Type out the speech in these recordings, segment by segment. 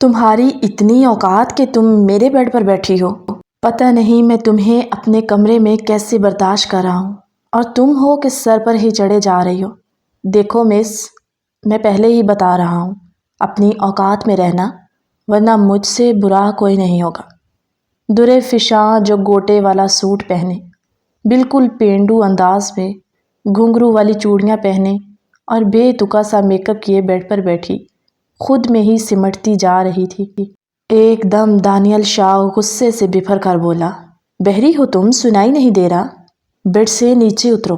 تمہاری اتنی اوقات کہ تم میرے بیڈ پر بیٹھی ہو۔ پتہ نہیں میں تمہیں اپنے کمرے میں کیسے برداشت کر رہا ہوں اور تم ہو کہ سر پر ہی چڑھے جا رہی ہو۔ دیکھو مس، میں پہلے ہی بتا رہا ہوں، اپنی اوقات میں رہنا ورنہ مجھ سے برا کوئی نہیں ہوگا۔ درے فشاں جو گوٹے والا سوٹ پہنے، بالکل پینڈو انداز میں گھنگرو والی چوڑیاں پہنے اور بے تکا سا میک اپ کیے بیڈ پر بیٹھی خود میں ہی سمٹتی جا رہی تھی۔ ایک دم دانیال شاہ غصے سے بفر کر بولا، بہری ہو تم؟ سنائی نہیں دے رہا؟ بیڈ سے نیچے اترو۔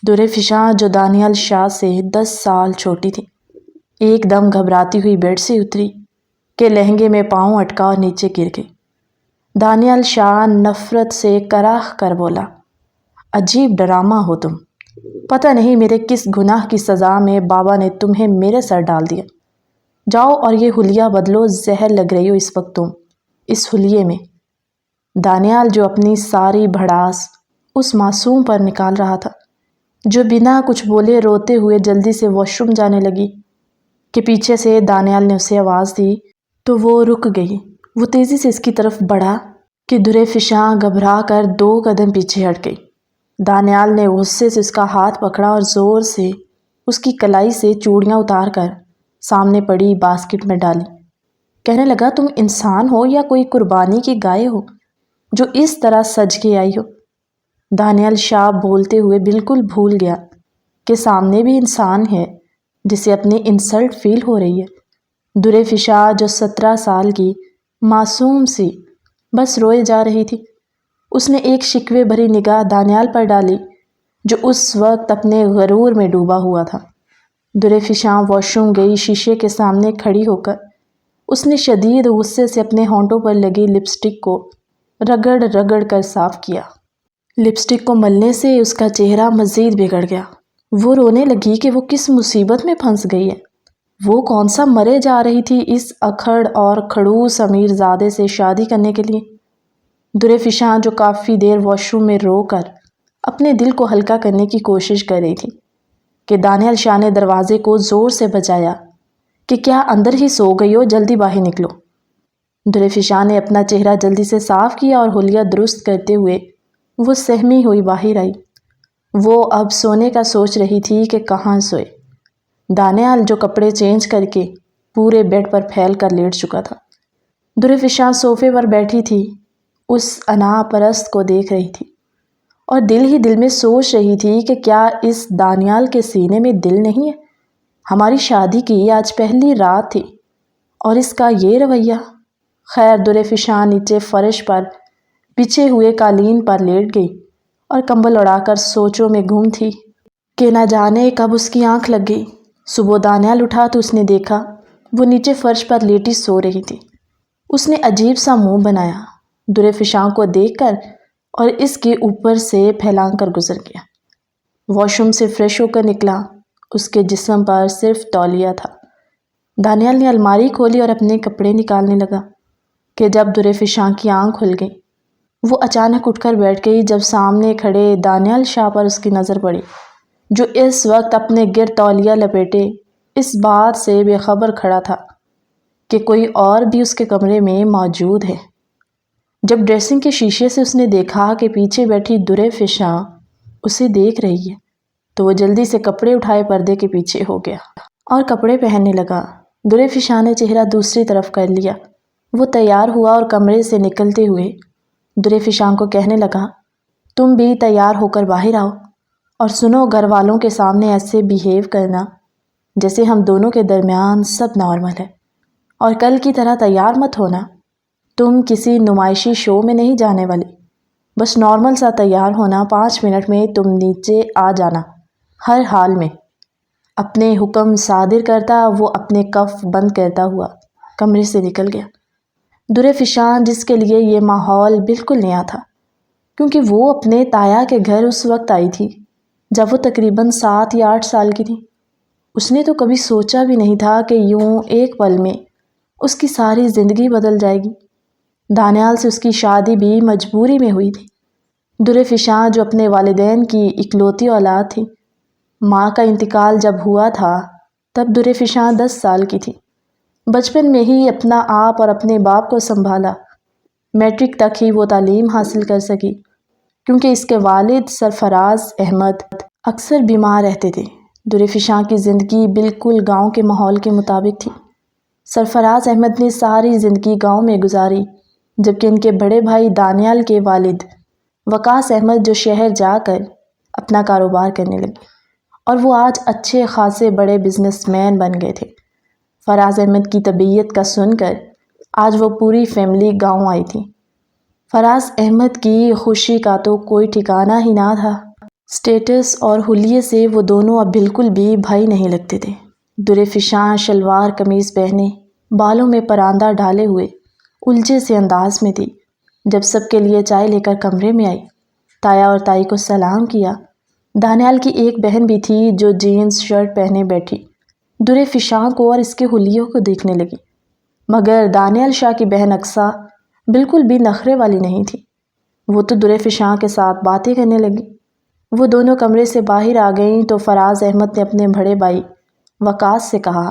درے فشاں جو دانیال شاہ سے 10 سال چھوٹی تھی ایک دم گھبراتی ہوئی بیڈ سے اتری کہ لہنگے میں پاؤں اٹکا اور نیچے گر گئی۔ دانیال شاہ نفرت سے کراہ کر بولا، عجیب ڈرامہ ہو تم، پتہ نہیں میرے کس گناہ کی سزا میں بابا نے تمہیں میرے سر ڈال دیا۔ جاؤ اور یہ حلیہ بدلو، زہر لگ رہی ہو اس وقت تم اس حلیے میں۔ دانیال جو اپنی ساری بھڑاس اس معصوم پر نکال رہا تھا، جو بنا کچھ بولے روتے ہوئے جلدی سے واش روم جانے لگی کہ پیچھے سے دانیال نے اسے آواز دی تو وہ رک گئی۔ وہ تیزی سے اس کی طرف بڑھا کہ درے فشاں گھبرا کر 2 قدم پیچھے ہٹ گئی۔ دانیال نے غصے سے اس کا ہاتھ پکڑا اور زور سے اس کی کلائی سے چوڑیاں اتار کر سامنے پڑی باسکٹ میں ڈالی۔ کہنے لگا، تم انسان ہو یا کوئی قربانی کی گائے ہو جو اس طرح سج کے آئی ہو؟ دانیال شاہ بولتے ہوئے بالکل بھول گیا کہ سامنے بھی انسان ہے جسے اپنی انسلٹ فیل ہو رہی ہے۔ درے فشاں جو 17 سال کی معصوم سی بس روئے جا رہی تھی، اس نے ایک شکوے بھری نگاہ دانیال پر ڈالی جو اس وقت اپنے غرور میں ڈوبا ہوا تھا۔ درے فشاں واش روم گئی۔ شیشے کے سامنے کھڑی ہو کر اس نے شدید غصے سے اپنے ہونٹوں پر لگی لپسٹک کو رگڑ رگڑ کر صاف کیا۔ لپسٹک کو ملنے سے اس کا چہرہ مزید بگڑ گیا۔ وہ رونے لگی کہ وہ کس مصیبت میں پھنس گئی ہے۔ وہ کون سا مرے جا رہی تھی اس اکھڑ اور کھڑوس امیر زادے سے شادی کرنے کے لیے۔ درے فشاں جو کافی دیر واش روم میں رو کر اپنے دل کو ہلکا کرنے کی کوشش کر رہی تھی کہ دانیال شاہ نے دروازے کو زور سے بجایا کہ کیا اندر ہی سو گئی ہو، جلدی باہر نکلو۔ درے فشاں نے اپنا چہرہ جلدی سے صاف کیا اور حلیہ درست کرتے ہوئے وہ سہمی ہوئی باہر آئی۔ وہ اب سونے کا سوچ رہی تھی کہ کہاں سوئے۔ دانیال جو کپڑے چینج کر کے پورے بیڈ پر پھیل کر لیٹ چکا تھا۔ درے فشاں صوفے پر بیٹھی تھی، اس انا پرست کو دیکھ رہی تھی اور دل ہی دل میں سوچ رہی تھی کہ کیا اس دانیال کے سینے میں دل نہیں ہے؟ ہماری شادی کی آج پہلی رات تھی اور اس کا یہ رویہ۔ خیر، درے فشاں نیچے فرش پر بچھے ہوئے قالین پر لیٹ گئی اور کمبل اڑا کر سوچوں میں گم تھی کہ نہ جانے کب اس کی آنکھ لگ گئی۔ صبح دانیال اٹھا تو اس نے دیکھا وہ نیچے فرش پر لیٹی سو رہی تھی۔ اس نے عجیب سا منہ بنایا درے فشاں کو دیکھ کر اور اس کے اوپر سے پھیلانگ کر گزر گیا۔ واش روم سے فریش ہو کر نکلا، اس کے جسم پر صرف تولیہ تھا۔ دانیال نے الماری کھولی اور اپنے کپڑے نکالنے لگا کہ جب درے فشاں کی آنکھ کھل گئی، وہ اچانک اٹھ کر بیٹھ گئی جب سامنے کھڑے دانیال شاہ پر اس کی نظر پڑی، جو اس وقت اپنے گرد تولیہ لپیٹے اس بات سے بے خبر کھڑا تھا کہ کوئی اور بھی اس کے کمرے میں موجود ہے۔ جب ڈریسنگ کے شیشے سے اس نے دیکھا کہ پیچھے بیٹھی درے فشاں اسے دیکھ رہی ہے تو وہ جلدی سے کپڑے اٹھائے پردے کے پیچھے ہو گیا اور کپڑے پہننے لگا۔ درے فشاں نے چہرہ دوسری طرف کر لیا۔ وہ تیار ہوا اور کمرے سے نکلتے ہوئے درے فشاں کو کہنے لگا، تم بھی تیار ہو کر باہر آؤ اور سنو، گھر والوں کے سامنے ایسے بیہیو کرنا جیسے ہم دونوں کے درمیان سب نارمل ہے، اور کل کی طرح تیار مت ہونا، تم کسی نمائشی شو میں نہیں جانے والی، بس نارمل سا تیار ہونا، 5 منٹ میں تم نیچے آ جانا۔ ہر حال میں اپنے حکم صادر کرتا وہ اپنے کف بند کرتا ہوا کمرے سے نکل گیا۔ درے فشاں جس کے لیے یہ ماحول بالکل نیا تھا، کیونکہ وہ اپنے تایا کے گھر اس وقت آئی تھی جب وہ تقریباً 7 یا 8 سال کی تھی، اس نے تو کبھی سوچا بھی نہیں تھا کہ یوں ایک پل میں اس کی ساری زندگی بدل جائے گی۔ دانیال سے اس کی شادی بھی مجبوری میں ہوئی تھی۔ درے فشاں جو اپنے والدین کی اکلوتی اولاد تھی، ماں کا انتقال جب ہوا تھا تب درے فشاں 10 سال کی تھی۔ بچپن میں ہی اپنا آپ اور اپنے باپ کو سنبھالا۔ میٹرک تک ہی وہ تعلیم حاصل کر سکی کیونکہ اس کے والد سرفراز احمد اکثر بیمار رہتے تھے۔ درفشاں کی زندگی بالکل گاؤں کے ماحول کے مطابق تھی۔ سرفراز احمد نے ساری زندگی گاؤں میں گزاری، جبکہ ان کے بڑے بھائی دانیال کے والد وقاص احمد جو شہر جا کر اپنا کاروبار کرنے لگے اور وہ آج اچھے خاصے بڑے بزنس مین بن گئے تھے۔ فراز احمد کی طبیعت کا سن کر آج وہ پوری فیملی گاؤں آئی تھی۔ فراز احمد کی خوشی کا تو کوئی ٹھکانہ ہی نہ تھا۔ سٹیٹس اور حلیے سے وہ دونوں اب بالکل بھی بھائی نہیں لگتے تھے۔ درفشاں شلوار قمیض پہنے، بالوں میں پراندہ ڈالے ہوئے الجھے سے انداز میں تھی۔ جب سب کے لیے چائے لے کر کمرے میں آئی، تایا اور تائی کو سلام کیا۔ دانیال کی ایک بہن بھی تھی جو جینز شرٹ پہنے بیٹھی درفشاں کو اور اس کے حلیوں کو دیکھنے لگی، مگر دانیال شاہ کی بہن اقصیٰ بالکل بھی نخرے والی نہیں تھی۔ وہ تو درفشاں کے ساتھ باتیں کرنے لگی۔ وہ دونوں کمرے سے باہر آ گئیں تو فراز احمد نے اپنے بڑے بھائی وقاص سے کہا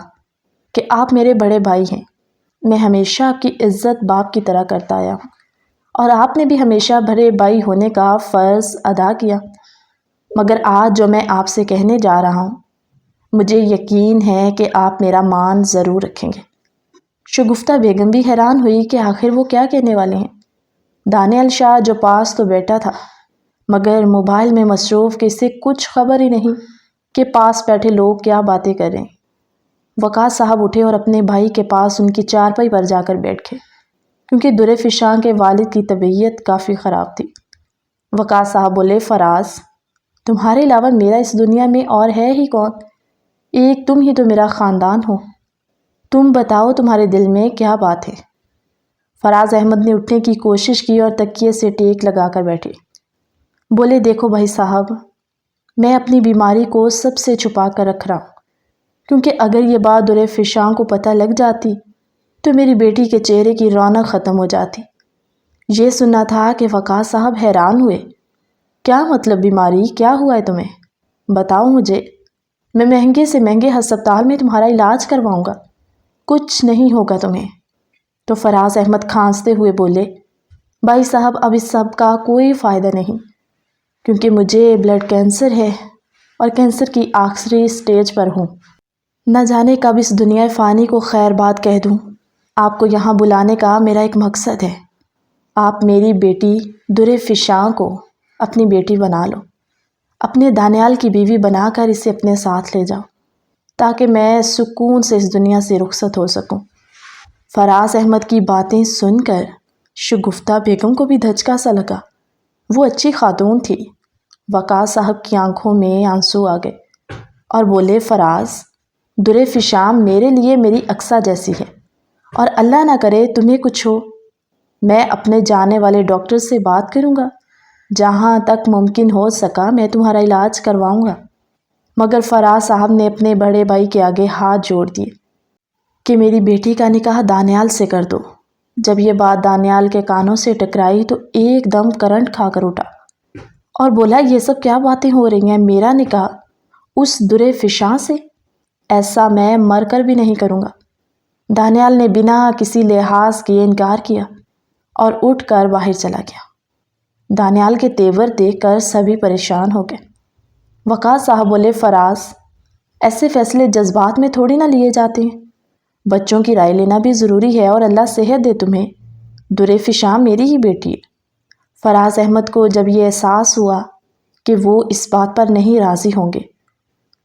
کہ آپ میرے بڑے بھائی ہیں، میں ہمیشہ آپ کی عزت باپ کی طرح کرتا آیا ہوں اور آپ نے بھی ہمیشہ بڑے بھائی ہونے کا فرض ادا کیا، مگر آج جو میں آپ سے کہنے جا رہا ہوں مجھے یقین ہے کہ آپ میرا مان ضرور رکھیں گے۔ شگفتہ بیگم بھی حیران ہوئی کہ آخر وہ کیا کہنے والے ہیں۔ دانیال شاہ جو پاس تو بیٹھا تھا مگر موبائل میں مصروف کہ اسے کچھ خبر ہی نہیں کہ پاس بیٹھے لوگ کیا باتیں کر رہے ہیں۔ وقاص صاحب اٹھے اور اپنے بھائی کے پاس ان کی چارپائی پر جا کر بیٹھ گئے کیونکہ درفشاں کے والد کی طبیعت کافی خراب تھی۔ وقاص صاحب بولے، فراز، تمہارے علاوہ میرا اس دنیا میں اور ہے ہی کون؟ ایک تم ہی تو میرا خاندان ہو۔ تم بتاؤ تمہارے دل میں کیا بات ہے؟ فراز احمد نے اٹھنے کی کوشش کی اور تکیے سے ٹیک لگا کر بیٹھے۔ بولے، دیکھو بھائی صاحب، میں اپنی بیماری کو سب سے چھپا کر رکھ رہا ہوں کیونکہ اگر یہ بات درفشاں کو پتہ لگ جاتی تو میری بیٹی کے چہرے کی رونق ختم ہو جاتی۔ یہ سننا تھا کہ وقاص صاحب حیران ہوئے۔ کیا مطلب بیماری؟ کیا ہوا ہے تمہیں؟ بتاؤ مجھے، میں مہنگے سے مہنگے ہسپتال میں تمہارا علاج کرواؤں گا، کچھ نہیں ہوگا تمہیں۔ تو فراز احمد کھانستے ہوئے بولے، بھائی صاحب اب اس سب کا کوئی فائدہ نہیں کیونکہ مجھے بلڈ کینسر ہے اور کینسر کی آخری سٹیج پر ہوں۔ نہ جانے کب اس دنیا فانی کو خیر بات کہہ دوں۔ آپ کو یہاں بلانے کا میرا ایک مقصد ہے، آپ میری بیٹی درفشاں کو اپنی بیٹی بنا لو، اپنے دانیال کی بیوی بنا کر اسے اپنے ساتھ لے جاؤ تاکہ میں سکون سے اس دنیا سے رخصت ہو سکوں۔ فراز احمد کی باتیں سن کر شگفتہ بیگم کو بھی دھچکا سا لگا۔ وہ اچھی خاتون تھی۔ وقاص صاحب کی آنکھوں میں آنسو آ گئے اور بولے، فراز، درفشاں میرے لیے میری اقصیٰ جیسی ہے اور اللہ نہ کرے تمہیں کچھ ہو، میں اپنے جانے والے ڈاکٹر سے بات کروں گا، جہاں تک ممکن ہو سکا میں تمہارا علاج کرواؤں گا۔ مگر فراز صاحب نے اپنے بڑے بھائی کے آگے ہاتھ جوڑ دیے کہ میری بیٹی کا نکاح دانیال سے کر دو۔ جب یہ بات دانیال کے کانوں سے ٹکرائی تو ایک دم کرنٹ کھا کر اٹھا اور بولا، یہ سب کیا باتیں ہو رہی ہیں؟ میرا نکاح اس درفشاں سے؟ ایسا میں مر کر بھی نہیں کروں گا۔ دانیال نے بنا کسی لحاظ کیے انکار کیا اور اٹھ کر باہر چلا گیا۔ دانیال کے تیور دیکھ کر سبھی پریشان ہو گئے۔ وقاص صاحب بولے، فراز، ایسے فیصلے جذبات میں تھوڑی نہ لیے جاتے ہیں، بچوں کی رائے لینا بھی ضروری ہے اور اللہ صحت دے تمہیں، درفشاں میری ہی بیٹی ہے۔ فراز احمد کو جب یہ احساس ہوا کہ وہ اس بات پر نہیں راضی ہوں گے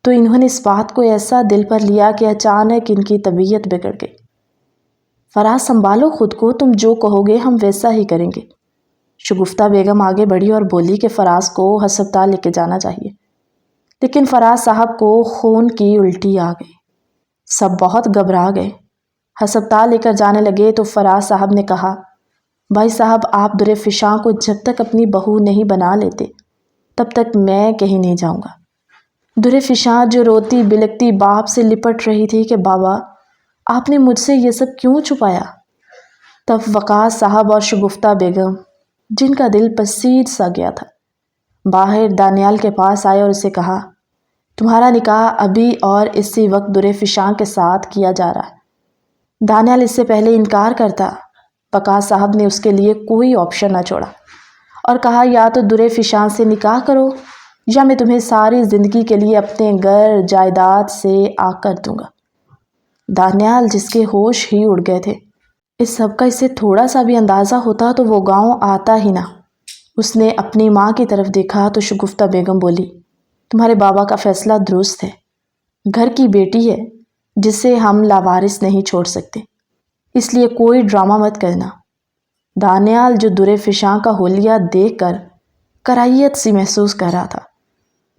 تو انہوں نے اس بات کو ایسا دل پر لیا کہ اچانک ان کی طبیعت بگڑ گئی۔ فراز، سنبھالو خود کو، تم جو کہو گے ہم ویسا ہی کریں گے۔ شگفتہ بیگم آگے بڑھی اور بولی کہ فراز کو ہسپتال لے کے جانا چاہیے، لیکن فراز صاحب کو خون کی الٹی آ گئی۔ سب بہت گھبرا گئے۔ ہسپتال لے کر جانے لگے تو فراز صاحب نے کہا، بھائی صاحب، آپ درفشاں کو جب تک اپنی بہو نہیں بنا لیتے تب تک میں کہیں نہیں جاؤں گا۔ درفشاں جو روتی بلکتی باپ سے لپٹ رہی تھی کہ بابا، آپ نے مجھ سے یہ سب کیوں چھپایا؟ تب وقاص صاحب اور شگفتہ بیگم، جن کا دل پسیر سا گیا تھا، باہر دانیال کے پاس آئے اور اسے کہا، تمہارا نکاح ابھی اور اسی وقت درفشاں کے ساتھ کیا جا رہا ہے۔ دانیال اس سے پہلے انکار کرتا، وقاص صاحب نے اس کے لیے کوئی آپشن نہ چھوڑا اور کہا یا تو درے فشاں سے نکاح کرو یا میں تمہیں ساری زندگی کے لیے اپنے گھر جائیداد سے آ کر دوں گا۔ دانیال جس کے ہوش ہی اڑ گئے تھے، اس سب کا اسے تھوڑا سا بھی اندازہ ہوتا تو وہ گاؤں آتا ہی نہ۔ اس نے اپنی ماں کی طرف دیکھا تو شگفتہ بیگم بولی، تمہارے بابا کا فیصلہ درست ہے، گھر کی بیٹی ہے جسے ہم لاوارث نہیں چھوڑ سکتے، اس لیے کوئی ڈرامہ مت کرنا۔ دانیال جو درے فشاں کا حلیہ دیکھ کر کراہیت سی محسوس کر رہا تھا،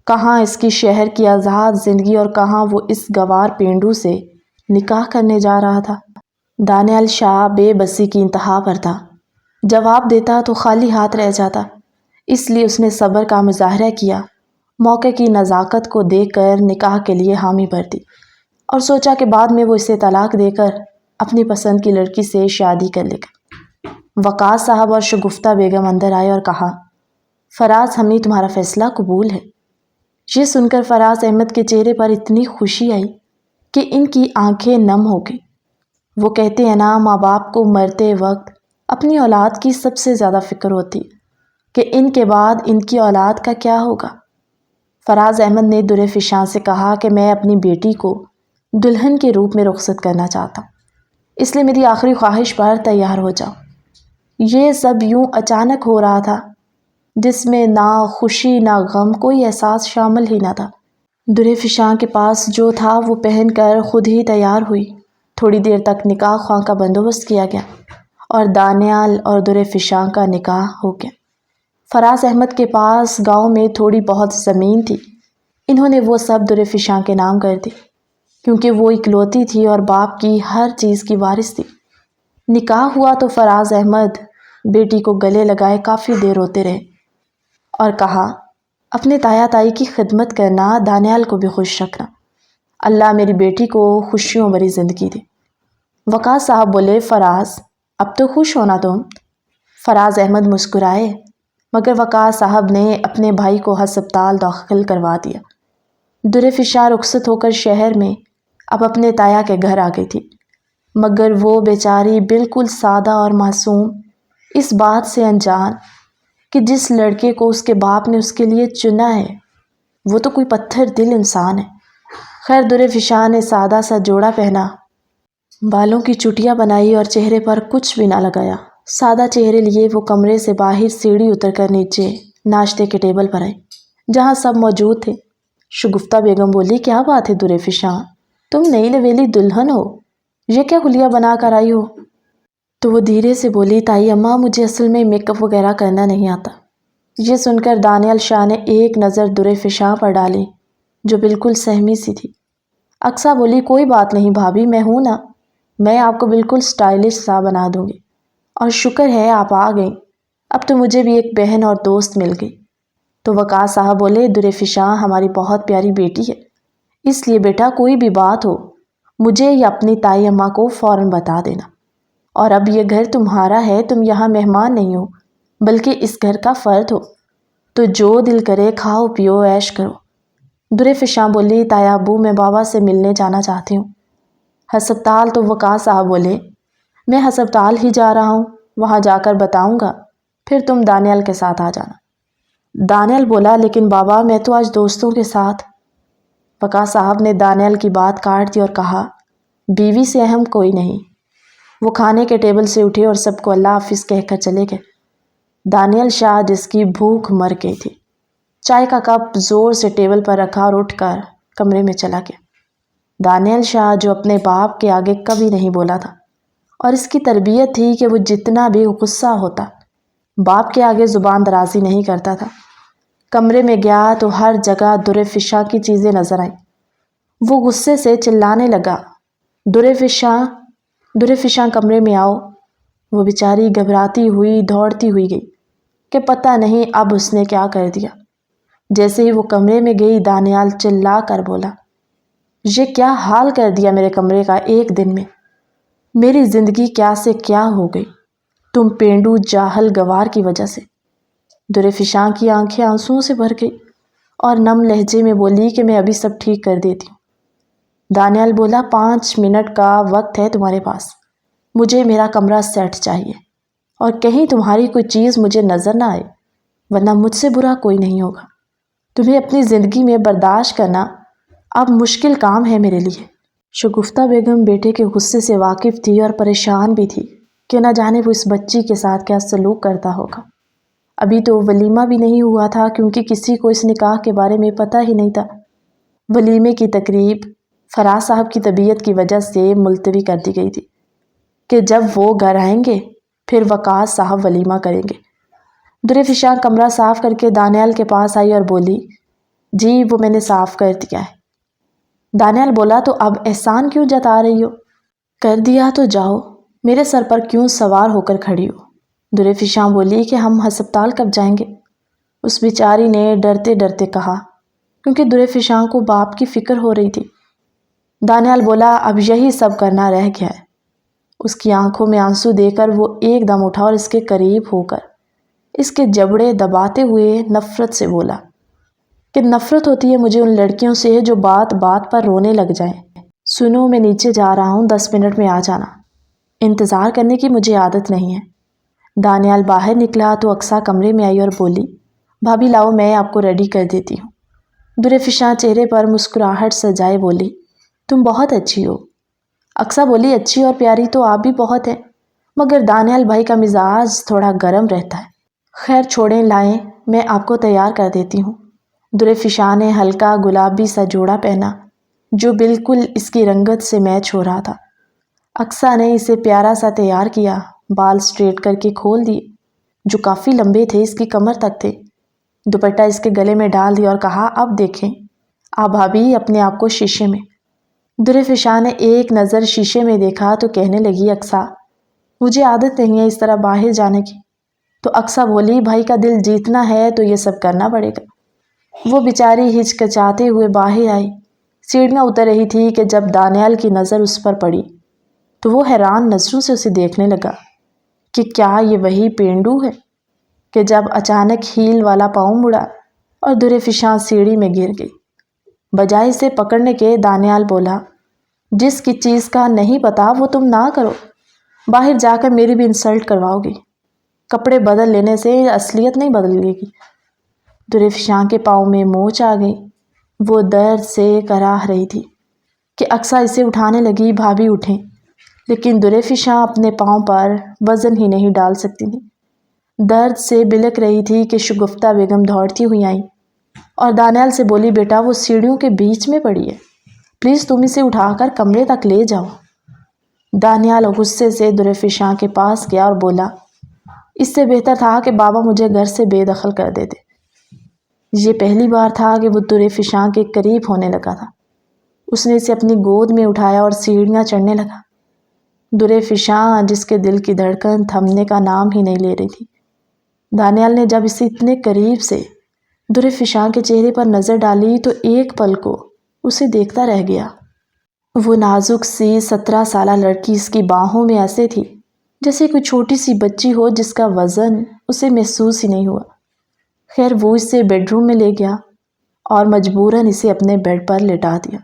کہاں اس کی شہر کی آزاد زندگی اور کہاں وہ اس گوار پینڈو سے نکاح کرنے جا رہا تھا۔ دانیال شاہ بے بسی کی انتہا پر تھا، جواب دیتا تو خالی ہاتھ رہ جاتا، اس لیے اس نے صبر کا مظاہرہ کیا، موقع کی نزاکت کو دیکھ کر نکاح کے لیے حامی بھر دی اور سوچا کہ بعد میں وہ اسے طلاق دے کر اپنی پسند کی لڑکی سے شادی کر لے گا۔ وقاص صاحب اور شگفتہ بیگم اندر آئے اور کہا، فراز ہم نے تمہارا فیصلہ قبول ہے۔ یہ سن کر فراز احمد کے چہرے پر اتنی خوشی آئی کہ ان کی آنکھیں نم ہو گئی۔ وہ کہتے ہیں نا، ماں باپ کو مرتے وقت اپنی اولاد کی سب سے زیادہ فکر ہوتی کہ ان کے بعد ان کی اولاد کا کیا ہوگا۔ فراز احمد نے درے فشاں سے کہا کہ میں اپنی بیٹی کو دلہن کے روپ میں رخصت کرنا چاہتا ہوں، اس لیے میری آخری خواہش پر تیار ہو جاؤ۔ یہ سب یوں اچانک ہو رہا تھا جس میں نہ خوشی نہ غم، کوئی احساس شامل ہی نہ تھا۔ درے فشاں کے پاس جو تھا وہ پہن کر خود ہی تیار ہوئی۔ تھوڑی دیر تک نکاح خواہ کا بندوبست کیا گیا اور دانیال اور درے فشاں کا نکاح ہو گیا۔ فراز احمد کے پاس گاؤں میں تھوڑی بہت زمین تھی، انہوں نے وہ سب درے فشاں کے نام کر دی کیونکہ وہ اکلوتی تھی اور باپ کی ہر چیز کی وارث تھی۔ نکاح ہوا تو فراز احمد بیٹی کو گلے لگائے کافی دیر روتے رہے اور کہا، اپنے تایا تائی کی خدمت کرنا، دانیال کو بھی خوش رکھنا، اللہ میری بیٹی کو خوشیوں بھری زندگی دے۔ وقاص صاحب بولے، فراز اب تو خوش ہونا تم۔ فراز احمد مسکرائے مگر وقاص صاحب نے اپنے بھائی کو ہسپتال داخل کروا دیا۔ درے فشاں رخصت ہو کر شہر میں اب اپنے تایا کے گھر آ گئی تھی، مگر وہ بیچاری بالکل سادہ اور معصوم، اس بات سے انجان کہ جس لڑکے کو اس کے باپ نے اس کے لیے چنا ہے وہ تو کوئی پتھر دل انسان ہے۔ خیر درے فشاں نے سادہ سا جوڑا پہنا، بالوں کی چٹیاں بنائی اور چہرے پر کچھ بھی نہ لگایا۔ سادہ چہرے لیے وہ کمرے سے باہر سیڑھی اتر کر نیچے ناشتے کے ٹیبل پر آئی جہاں سب موجود تھے۔ شگفتہ بیگم بولی، کیا بات ہے درے فشاں، تم نئی نویلی دلہن ہو، یہ کیا حلیہ بنا کر آئی ہو؟ تو وہ دھیرے سے بولی، تائی اماں مجھے اصل میں میک اپ وغیرہ کرنا نہیں آتا۔ یہ سن کر دانیال شاہ نے ایک نظر درے فشاں پر ڈالی جو بالکل سہمی سی تھی۔ اقصیٰ بولی، کوئی بات نہیں بھابھی، میں ہوں نا، میں آپ کو بالکل سٹائلش سا بنا دوں گی، اور شکر ہے آپ آ گئیں، اب تو مجھے بھی ایک بہن اور دوست مل گئی۔ تو وقاص صاحب بولے، درے فشاں ہماری بہت پیاری بیٹی ہے، اس لیے بیٹا کوئی بھی بات ہو مجھے یا اپنی تائی اماں کو فوراً بتا دینا، اور اب یہ گھر تمہارا ہے، تم یہاں مہمان نہیں ہو بلکہ اس گھر کا فرد ہو، تو جو دل کرے کھاؤ پیو عیش کرو۔ درے فشاں بولی، تایا ابو میں بابا سے ملنے جانا چاہتی ہوں۔ ہسپتال؟ تو وقاص صاحب بولے، میں ہسپتال ہی جا رہا ہوں، وہاں جا کر بتاؤں گا، پھر تم دانیال کے ساتھ آ جانا۔ دانیال بولا، لیکن بابا میں تو آج دوستوں کے ساتھ۔ وقاص صاحب نے دانیال کی بات کاٹ دی اور کہا، بیوی سے اہم کوئی نہیں۔ وہ کھانے کے ٹیبل سے اٹھے اور سب کو اللہ حافظ کہہ کر چلے گئے۔ دانیال شاہ جس کی بھوک مر گئی تھی، چائے کا کپ زور سے ٹیبل پر رکھا اور اٹھ کر کمرے میں چلا گیا۔ دانیال شاہ جو اپنے باپ کے آگے کبھی نہیں بولا تھا اور اس کی تربیت تھی کہ وہ جتنا بھی غصہ ہوتا باپ کے آگے زبان درازی نہیں کرتا تھا، کمرے میں گیا تو ہر جگہ درے فشاں کی چیزیں نظر آئیں۔ وہ غصے سے چلانے لگا، درے فشاں کمرے میں آؤ۔ وہ بیچاری گھبراتی ہوئی دوڑتی ہوئی گئی کہ پتہ نہیں اب اس نے کیا کر دیا۔ جیسے ہی وہ کمرے میں گئی دانیال چلا کر بولا، یہ کیا حال کر دیا میرے کمرے کا ایک دن میں، میری زندگی کیا سے کیا ہو گئی تم پینڈو جاہل گوار کی وجہ سے۔ درے فشاں کی آنکھیں آنسوؤں سے بھر گئی اور نم لہجے میں بولی کہ میں ابھی سب ٹھیک کر دیتی ہوں۔ دانیال بولا 5 منٹ کا وقت ہے تمہارے پاس، مجھے میرا کمرہ سیٹ چاہیے، اور کہیں تمہاری کوئی چیز مجھے نظر نہ آئے، ورنہ مجھ سے برا کوئی نہیں ہوگا۔ تمہیں اپنی زندگی میں برداشت کرنا اب مشکل کام ہے میرے لیے۔ شگفتہ بیگم بیٹے کے غصے سے واقف تھی اور پریشان بھی تھی کہ نہ جانے وہ اس بچی کے ساتھ کیا سلوک کرتا ہوگا۔ ابھی تو ولیمہ بھی نہیں ہوا تھا کیونکہ کسی کو اس نکاح کے بارے میں پتہ ہی نہیں تھا۔ ولیمے کی تقریب فراز صاحب کی طبیعت کی وجہ سے ملتوی کر دی گئی تھی کہ جب وہ گھر آئیں گے پھر وقاص صاحب ولیمہ کریں گے۔ در فشاں کمرہ صاف کر کے دانیال کے پاس آئی اور بولی، جی وہ میں نے صاف کر دیا ہے۔ دانیال بولا، تو اب احسان کیوں جتا رہی ہو؟ کر دیا تو جاؤ، میرے سر پر کیوں سوار ہو کر کھڑی ہو؟ در فشاں بولی کہ ہم ہسپتال کب جائیں گے؟ اس بیچاری نے ڈرتے ڈرتے کہا، کیونکہ در فشاں کو باپ کی فکر ہو رہی تھی۔ دانیال بولا، اب یہی سب کرنا رہ گیا ہے۔ اس کی آنکھوں میں آنسو دے کر وہ ایک دم اٹھا اور اس کے قریب ہو کر اس کے جبڑے دباتے ہوئے نفرت سے بولا کہ نفرت ہوتی ہے مجھے ان لڑکیوں سے جو بات بات پر رونے لگ جائیں۔ سنو، میں نیچے جا رہا ہوں، 10 منٹ میں آ جانا، انتظار کرنے کی مجھے عادت نہیں ہے۔ دانیال باہر نکلا تو اقصیٰ کمرے میں آئی اور بولی، بھابھی لاؤ میں آپ کو ریڈی کر دیتی ہوں۔ در فشاں چہرے پر مسکراہٹ سجائے بولی، تم بہت اچھی ہو۔ اقصیٰ بولی، اچھی اور پیاری تو آپ بھی بہت ہیں، مگر دانیال بھائی کا مزاج تھوڑا گرم رہتا ہے۔ خیر چھوڑیں، لائیں میں آپ کو تیار کر دیتی ہوں۔ در فشاں نے ہلکا گلابی سا جوڑا پہنا جو بالکل اس کی رنگت سے میچ ہو رہا تھا۔ اقصیٰ نے اسے پیارا سا تیار کیا، بال سٹریٹ کر کے کھول دیے جو کافی لمبے تھے، اس کی کمر تک تھے، دوپٹہ اس کے گلے میں ڈال دیا اور کہا، اب دیکھیں آپ بھابھی اپنے آپ کو شیشے میں۔ در فشاں نے ایک نظر شیشے میں دیکھا تو کہنے لگی، اقصیٰ مجھے عادت نہیں ہے اس طرح باہر جانے کی۔ تو اقصیٰ بولی، بھائی کا دل جیتنا ہے تو یہ سب کرنا پڑے گا۔ وہ بیچاری ہچکچاتے ہوئے باہر آئی، سیڑھیاں اتر رہی تھی کہ جب دانیال کی نظر اس پر پڑی تو وہ حیران نظروں سے اسے دیکھنے لگا کہ کیا یہ وہی پینڈو ہے، کہ جب اچانک ہیل والا پاؤں مڑا اور در فشاں سیڑھی میں گر گئی۔ بجائے اسے پکڑنے کے دانیال بولا، جس کی چیز کا نہیں پتا وہ تم نہ کرو، باہر جا کر میری بھی انسلٹ کرواؤ گی۔ کپڑے بدل لینے سے اصلیت نہیں بدلے گی۔ در فشاں کے پاؤں میں موچ آ گئی، وہ درد سے کراہ رہی تھی کہ اقصیٰ اسے اٹھانے لگی، بھابھی اٹھیں، لیکن در فشاں اپنے پاؤں پر وزن ہی نہیں ڈال سکتی تھی۔ درد سے بلک رہی تھی کہ شگفتہ بیگم دوڑتی ہوئی آئیں اور دانیال سے بولی، بیٹا وہ سیڑھیوں کے بیچ میں پڑی ہے، پلیز تم اسے اٹھا کر کمرے تک لے جاؤ۔ دانیال غصے سے در فشاں کے پاس گیا اور بولا، اس سے بہتر تھا کہ بابا مجھے گھر سے بے دخل کر دیتے۔ یہ پہلی بار تھا کہ وہ در فشاں کے قریب ہونے لگا تھا۔ اس نے اسے اپنی گود میں اٹھایا اور سیڑھیاں چڑھنے لگا۔ در فشاں جس کے دل کی دھڑکن تھمنے کا نام ہی نہیں لے رہی تھی، دانیال نے جب اسے اتنے قریب سے در فشاں کے چہرے پر نظر ڈالی تو ایک پل کو اسے دیکھتا رہ گیا۔ وہ نازک سی 17 سالہ لڑکی اس کی باہوں میں ایسے تھی جیسے کوئی چھوٹی سی بچی ہو جس کا وزن اسے محسوس ہی نہیں ہوا۔ خیر وہ اسے بیڈ روم میں لے گیا اور مجبوراً اسے اپنے بیڈ پر لٹا دیا۔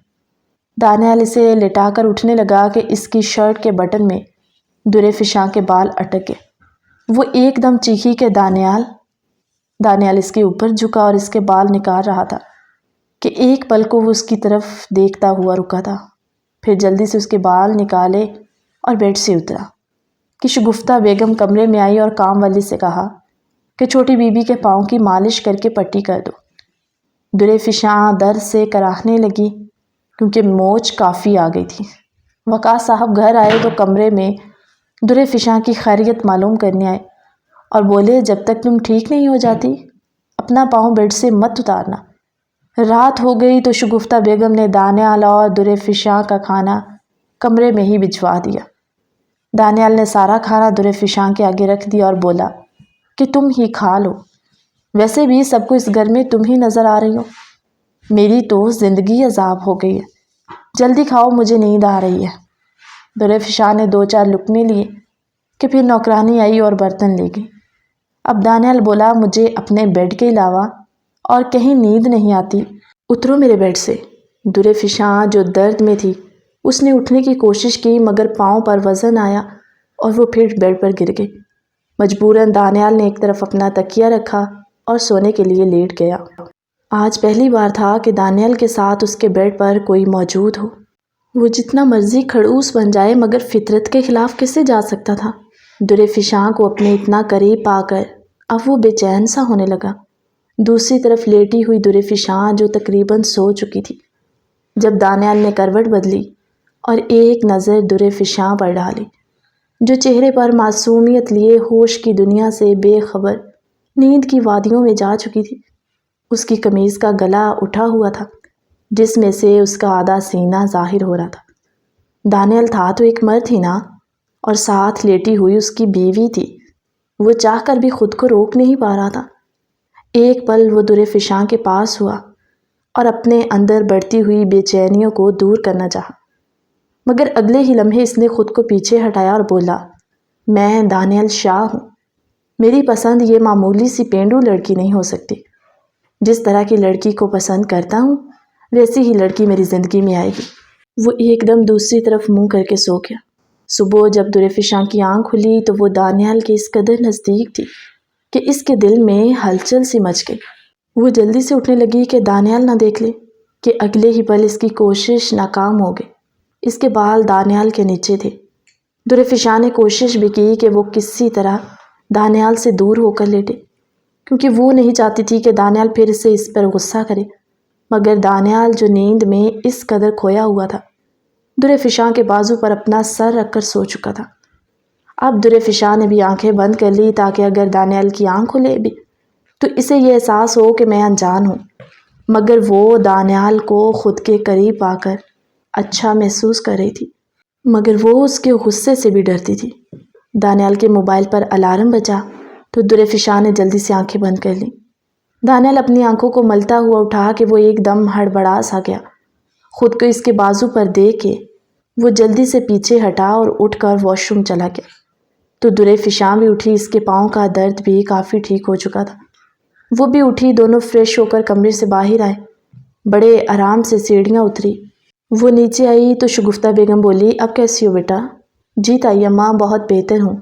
دانیال اسے لٹا کر اٹھنے لگا کہ اس کی شرٹ کے بٹن میں در فشاں کے بال اٹک گئے۔ وہ ایک دم چیخی کہ دانیال اس کے اوپر جھکا اور اس کے بال نکال رہا تھا کہ ایک پل کو وہ اس کی طرف دیکھتا ہوا رکا تھا، پھر جلدی سے اس کے بال نکالے اور بیڈ سے اترا کہ شگفتہ بیگم کمرے میں آئی اور کام والی سے کہا کہ چھوٹی بی بی کے پاؤں کی مالش کر کے پٹی کر دو۔ در فشاں درد سے کراہنے لگی کیونکہ موچ کافی آ گئی تھی۔ وقاص صاحب گھر آئے تو کمرے میں در فشاں کی خیریت معلوم کرنے آئے اور بولے، جب تک تم ٹھیک نہیں ہو جاتی اپنا پاؤں بیڈ سے مت اتارنا۔ رات ہو گئی تو شگفتہ بیگم نے دانیال اور در فشاں کا کھانا کمرے میں ہی بھجوا دیا۔ دانیال نے سارا کھانا در فشاں کے آگے رکھ دیا اور بولا کہ تم ہی کھا لو، ویسے بھی سب کو اس گھر میں تم ہی نظر آ رہی ہو، میری تو زندگی عذاب ہو گئی ہے، جلدی کھاؤ مجھے نیند آ رہی ہے۔ در فشاں نے 2-4 لقمے لیے کہ پھر نوکرانی آئی اور برتن لے گئی۔ اب دانیال بولا، مجھے اپنے بیڈ کے علاوہ اور کہیں نیند نہیں آتی، اترو میرے بیڈ سے۔ در فشاں جو درد میں تھی اس نے اٹھنے کی کوشش کی مگر پاؤں پر وزن آیا اور وہ پھر بیڈ پر گر گئی۔ مجبوراً دانیال نے ایک طرف اپنا تکیہ رکھا اور سونے کے لیے لیٹ گیا۔ آج پہلی بار تھا کہ دانیال کے ساتھ اس کے بیڈ پر کوئی موجود ہو۔ وہ جتنا مرضی کھڑوس بن جائے مگر فطرت کے خلاف کیسے جا سکتا تھا؟ در فشاں کو اپنے اتنا قریب پا کر اب وہ بے چین سا ہونے لگا۔ دوسری طرف لیٹی ہوئی در فشاں جو تقریباً سو چکی تھی، جب دانیال نے کروٹ بدلی اور ایک نظر در فشاں پر ڈالی جو چہرے پر معصومیت لیے ہوش کی دنیا سے بے خبر نیند کی وادیوں میں جا چکی تھی، اس کی قمیض کا گلا اٹھا ہوا تھا جس میں سے اس کا آدھا سینہ ظاہر ہو رہا تھا۔ دانیال تھا تو ایک مرد ہی نا، اور ساتھ لیٹی ہوئی اس کی بیوی تھی۔ وہ چاہ کر بھی خود کو روک نہیں پا رہا تھا۔ ایک پل وہ در فشاں کے پاس ہوا اور اپنے اندر بڑھتی ہوئی بے چینیوں کو دور کرنا چاہا، مگر اگلے ہی لمحے اس نے خود کو پیچھے ہٹایا اور بولا، میں دانیال شاہ ہوں، میری پسند یہ معمولی سی پینڈو لڑکی نہیں ہو سکتی۔ جس طرح کی لڑکی کو پسند کرتا ہوں ویسی ہی لڑکی میری زندگی میں آئے گی۔ وہ ایک دم دوسری طرف منہ کر کے سو گیا۔ صبح جب در فشاں کی آنکھ کھلی تو وہ دانیال کے اس قدر نزدیک تھی کہ اس کے دل میں ہلچل سی مچ گئی۔ وہ جلدی سے اٹھنے لگی کہ دانیال نہ دیکھ لے، کہ اگلے ہی پل اس کی کوشش ناکام ہو گئی۔ اس کے بال دانیال کے نیچے تھے۔ در فشاں نے کوشش بھی کی کہ وہ کسی طرح دانیال سے دور ہو کر لیٹے، کیونکہ وہ نہیں چاہتی تھی کہ دانیال پھر سے اس پر غصہ کرے، مگر دانیال جو نیند میں اس قدر کھویا ہوا تھا در فشاں کے بازو پر اپنا سر رکھ کر سو چکا تھا۔ اب در فشاں نے بھی آنکھیں بند کر لی تاکہ اگر دانیال کی آنکھ کھلے بھی تو اسے یہ احساس ہو کہ میں انجان ہوں، مگر وہ دانیال کو خود کے قریب پا کر اچھا محسوس کر رہی تھی، مگر وہ اس کے غصے سے بھی ڈرتی تھی۔ دانیال کے موبائل پر الارم بجا تو در فشاں نے جلدی سے آنکھیں بند کر لیں۔ دانیال اپنی آنکھوں کو ملتا ہوا اٹھا کہ وہ ایک دم ہڑبڑا سا گیا۔ خود کو اس کے بازو پر دیکھ کے وہ جلدی سے پیچھے ہٹا اور اٹھ کر واش روم چلا گیا۔ تو در فشاں بھی اٹھی، اس کے پاؤں کا درد بھی کافی ٹھیک ہو چکا تھا۔ وہ بھی اٹھی، دونوں فریش ہو کر کمرے سے باہر آئے، بڑے آرام سے سیڑھیاں اتری۔ وہ نیچے آئی تو شگفتہ بیگم بولی، اب کیسی ہو بیٹا؟ جی تائی اماں، بہت بہتر ہوں۔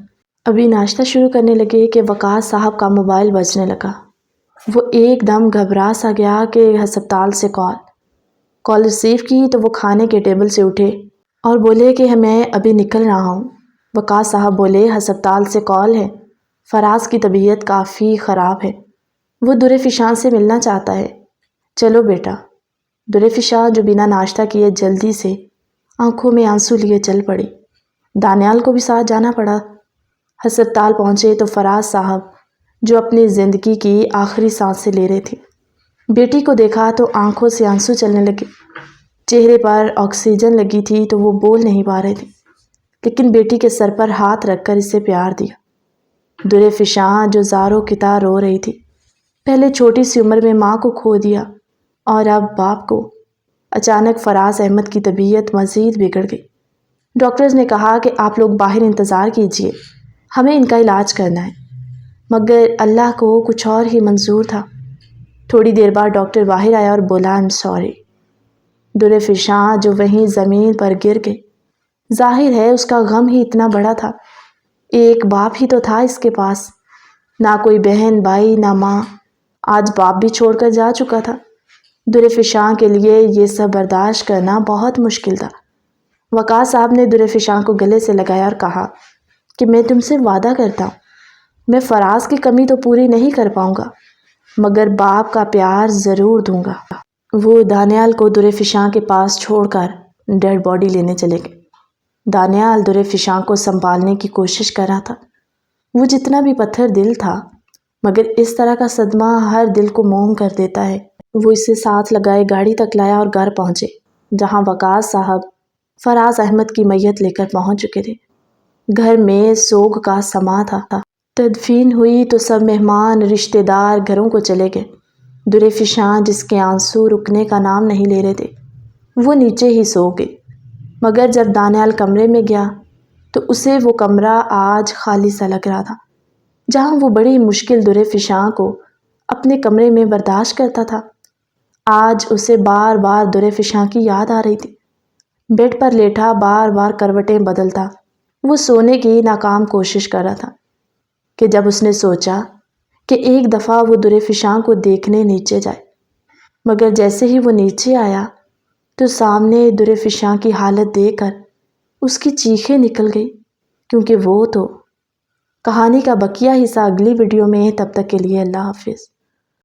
ابھی ناشتہ شروع کرنے لگے کہ وقاص صاحب کا موبائل بجنے لگا۔ وہ ایک دم گھبرا سا گیا کہ ہسپتال سے کال ریسیو کی تو وہ کھانے کے ٹیبل سے اٹھے اور بولے کہ میں ابھی نکل رہا ہوں۔ وقاص صاحب بولے، ہسپتال سے کال ہے، فراز کی طبیعت کافی خراب ہے، وہ در فشاں سے ملنا چاہتا ہے، چلو بیٹا۔ در فشاں جو بنا ناشتہ کیے جلدی سے آنکھوں میں آنسو لیے چل پڑی۔ دانیال کو بھی ساتھ جانا پڑا۔ ہسپتال پہنچے تو فراز صاحب جو اپنی زندگی کی آخری سانسیں لے رہے تھے، بیٹی کو دیکھا تو آنکھوں سے آنسو چلنے لگے۔ چہرے پر آکسیجن لگی تھی تو وہ بول نہیں پا رہے تھے، لیکن بیٹی کے سر پر ہاتھ رکھ کر اسے پیار دیا۔ در فشاں جو زاروں کی طرح رو رہی تھی، پہلے چھوٹی سی عمر میں ماں کو کھو دیا اور اب باپ کو۔ اچانک فراز احمد کی طبیعت مزید بگڑ گئی۔ ڈاکٹرز نے کہا کہ آپ لوگ باہر انتظار کیجئے، ہمیں ان کا علاج کرنا ہے، مگر اللہ کو کچھ اور ہی منظور تھا۔ تھوڑی دیر بعد ڈاکٹر باہر آیا اور بولا، I'm sorry۔ در فشاں جو وہیں زمین پر گر گئی۔ ظاہر ہے اس کا غم ہی اتنا بڑا تھا، ایک باپ ہی تو تھا اس کے پاس، نہ کوئی بہن بھائی نہ ماں، آج باپ بھی چھوڑ کر جا چکا تھا۔ در فشاں کے لیے یہ سب برداشت کرنا بہت مشکل تھا۔ وقاص صاحب نے در فشاں کو گلے سے لگایا اور کہا کہ میں تم سے وعدہ کرتا ہوں، میں فراز کی کمی تو پوری نہیں کر پاؤں گا، مگر باپ کا پیار ضرور دوں گا۔ وہ دانیال کو در فشاں کے پاس چھوڑ کر ڈیڈ باڈی لینے چلے گئے۔ دانیال در فشاں کو سنبھالنے کی کوشش کر رہا تھا۔ وہ جتنا بھی پتھر دل تھا، مگر اس طرح کا صدمہ ہر دل کو موم کر دیتا ہے۔ وہ اسے ساتھ لگائے گاڑی تک لایا اور گھر پہنچے، جہاں وقاص صاحب فراز احمد کی میت لے کر پہنچ چکے تھے۔ گھر میں سوگ کا سماں تھا۔ تدفین ہوئی تو سب مہمان رشتہ دار گھروں کو چلے گئے۔ در فشاں جس کے آنسو رکنے کا نام نہیں لے رہے تھے، وہ نیچے ہی سو گئی، مگر جب دانیال کمرے میں گیا تو اسے وہ کمرہ آج خالی سا لگ رہا تھا، جہاں وہ بڑی مشکل در فشاں کو اپنے کمرے میں برداشت کرتا تھا۔ آج اسے بار بار در فشاں کی یاد آ رہی تھی۔ بیڈ پر لیٹا بار بار کروٹیں بدلتا وہ سونے کی ناکام کوشش کر رہا تھا کہ جب اس نے سوچا کہ ایک دفعہ وہ در فشاں کو دیکھنے نیچے جائے، مگر جیسے ہی وہ نیچے آیا تو سامنے در فشاں کی حالت دیکھ کر اس کی چیخیں نکل گئی، کیونکہ وہ تو۔ کہانی کا بقیہ حصہ اگلی ویڈیو میں، تب تک کے لیے اللہ حافظ۔